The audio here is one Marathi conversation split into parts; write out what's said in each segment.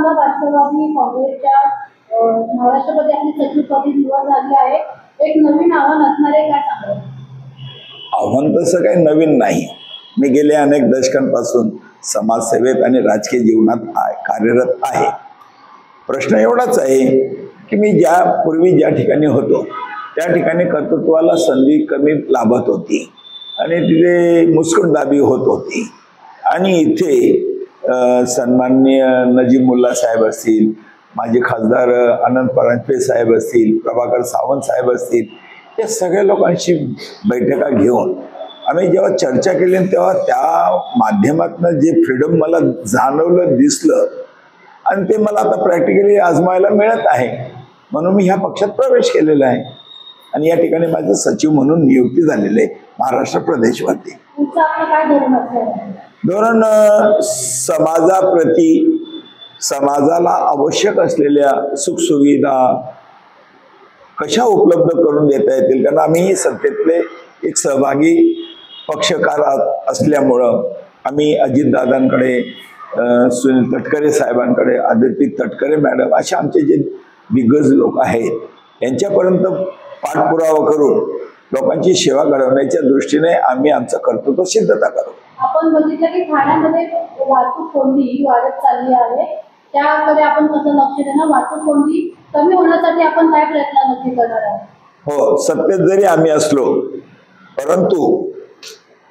आम्हाला राष्ट्रवादी काँग्रेसच्या महाराष्ट्रामध्ये आपली सचिवपदी निवड झाली आहे, एक नवीन आव्हान असणारे काय सांगाल? आव्हान तसं काही नवीन नाही. मी गेल्या अनेक दशकांपासून समाजसेवेत आणि राजकीय जीवनात कार्यरत आहे. प्रश्न एवढाच आहे की मी पूर्वी ज्या ठिकाणी होतो त्या ठिकाणी कर्तृत्वाला संधी कमी लाभत होती आणि तिथे मुस्कुटदाबी होत होती. आणि इथे सन्माननीय नजीमुल्ला साहेब असतील, माजी खासदार अनंत परांजपे साहेब असतील, प्रभाकर सावंत साहेब असतील, या सगळ्या लोकांशी बैठका घेऊन आम्ही जेव्हा चर्चा केली तेव्हा त्या माध्यमातून जे फ्रीडम मला जाणवलं, दिसलं आणि ते मला आता प्रॅक्टिकली आजमायला मिळत आहे. म्हणून मी ह्या पक्षात प्रवेश केलेला आहे आणि या ठिकाणी माझं सचिव म्हणून नियुक्ती झालेली आहे महाराष्ट्र प्रदेशवरती. धोरण समाजाप्रती, समाजाला आवश्यक असलेल्या सुखसुविधा कशा उपलब्ध करून देता येतील, कारण आम्ही सत्तेतले एक सहभागी पक्षकार असल्यामुळं आम्ही अजितदादांकडे, सुनील तटकरे साहेबांकडे, आदिती तटकरे मॅडम असे आमचे जे दिग्गज लोक आहेत यांच्यापर्यंत पाठपुरावा करून लोकांची सेवा घडवण्याच्या दृष्टीने आम्ही आमचं कर्तृत्व सिद्धता करू. आपण बघितलं की ठाण्यामध्ये वाहतूक कोंडी वाढत चालली आहे, त्याकडे आपण कसं लक्ष देणार? वाहतूक कोंडी कमी होण्यासाठी आपण काय प्रयत्न नक्की करणार आहोत? हो, सत्तेत जरी आम्ही असलो परंतु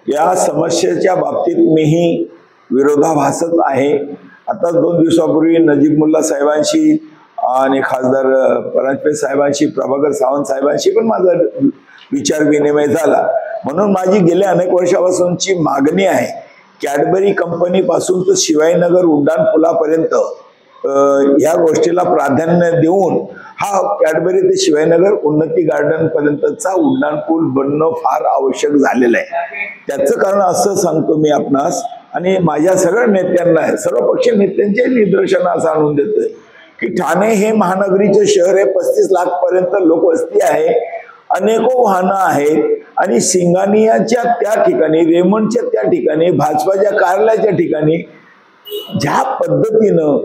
या समस्येच्या बाबतीत मीही विरोधाभासच आहे. आता 2 दिवसापूर्वी नजीमुल्ला साहेबांशी आणि खासदार परांजपे साहेबांशी, प्रभाकर सावंत साहेबांशी पण माझा विचार विनिमय झाला. म्हणून माझी गेल्या अनेक वर्षापासूनची मागणी आहे, कॅडबरी कंपनी पासून तर शिवाजीनगर उड्डाण पुलापर्यंत या गोष्टीला प्राधान्य देऊन हा कॅडबरी ते शिवाजीनगर उन्नती गार्डन पर्यंतचा उड्डाण पूल बनणं फार आवश्यक झालेलं आहे. त्याचं कारण असं सांगतो मी आपणास आणि माझ्या सगळ्या नेत्यांना, सर्व पक्षीय नेत्यांचे निदर्शन असं आणून देतोय की ठाणे हे महानगरीचे शहर आहे. 35 लाख पर्यंत लोकवस्ती आहे, अनेको वाहनं आहेत आणि सिंगानियाच्या त्या ठिकाणी, रेमंडच्या त्या ठिकाणी, भाजपाच्या कार्यालयाच्या ठिकाणी ज्या पद्धतीनं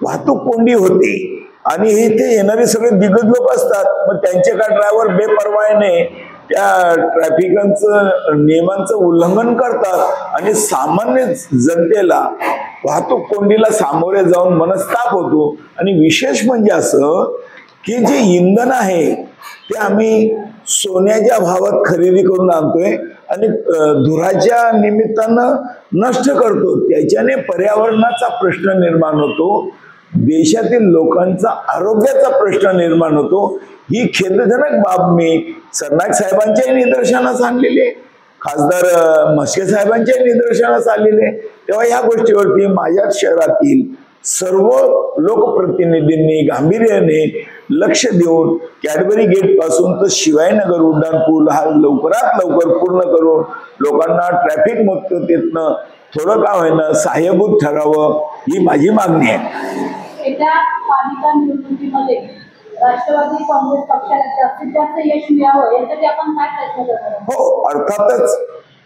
वाहतूक कोंडी होती आणि इथे येणारे सगळे दिग्गज लोक असतात, मग त्यांचे का ड्रायव्हर बेपरवाईने त्या ट्रॅफिकांचं नियमांचं उल्लंघन करतात आणि सामान्य जनतेला वाहतूक कोंडीला सामोरे जाऊन मनस्ताप होतो. आणि विशेष म्हणजे असं की जे इंधन आहे ते आम्ही सोन्याच्या भावात खरेदी करून आणतोय आणि धुराच्या निमित्तानं नष्ट करतो. त्याच्याने पर्यावरणाचा प्रश्न निर्माण होतो, देशातील लोकांचा आरोग्याचा प्रश्न निर्माण होतो. ही खेदजनक बाब मी सरनाईक साहेबांच्याही निदर्शनास आणलेली आहे, खासदार म्हस्के साहेबांच्याही निदर्शनास आलेले आहे. तेव्हा या गोष्टीवरती माझ्या शहरातील सर्व लोकप्रतिनिधींनी गांभीर्याने लक्ष देऊन कॅडबरी गेट पासून तर शिवाजीनगर उड्डाण पूल हा लवकरात लवकर पूर्ण करून लोकांना ट्रॅफिक मुक्ततेतनं थोडं का होईना सहाय्यभूत ठरावं, ही माझी मागणी आहे. येत्या पालिका निवडणुकीमध्ये राष्ट्रवादी काँग्रेस पक्षाला जास्तीत जास्त यश मिळावं यासाठी आपण काय प्रयत्न करणार? हो, अर्थातच.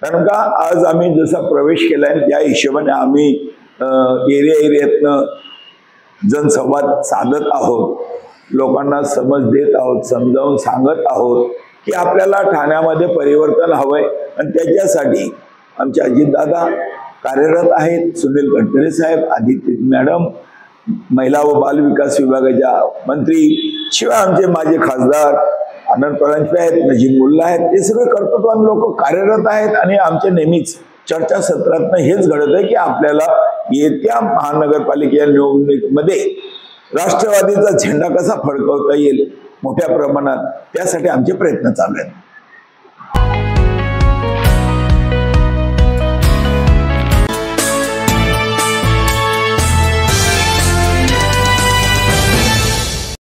कारण का आज आम्ही जसा प्रवेश केलाय त्या हिशोबाने आम्ही एरियातनं जनसंवाद साधत आहोत, लोकांना समज देत आहोत, समजावून सांगत आहोत की आपल्याला ठाण्यामध्ये परिवर्तन हवंय आणि त्याच्यासाठी आमचे अजितदादा कार्यरत आहेत, सुनील तटकरे साहेब, आदिती मॅडम महिला व बाल विकास विभागाच्या मंत्री, शिवाय आमचे माझे खासदार अनंत परांजपे आहेत, नजीमुल्ला आहेत, हे सगळे कर्तृत्वान लोक कार्यरत आहेत. आणि आमच्या नेहमीच चर्चासत्रातनं हेच घडत आहे की आपल्याला येत्या महानगरपालिकेच्या निवडणुकीमध्ये राष्ट्रवादीचा झेंडा कसा फडकवता येईल मोठ्या प्रमाणात, त्यासाठी आमचे प्रयत्न चालू आहेत.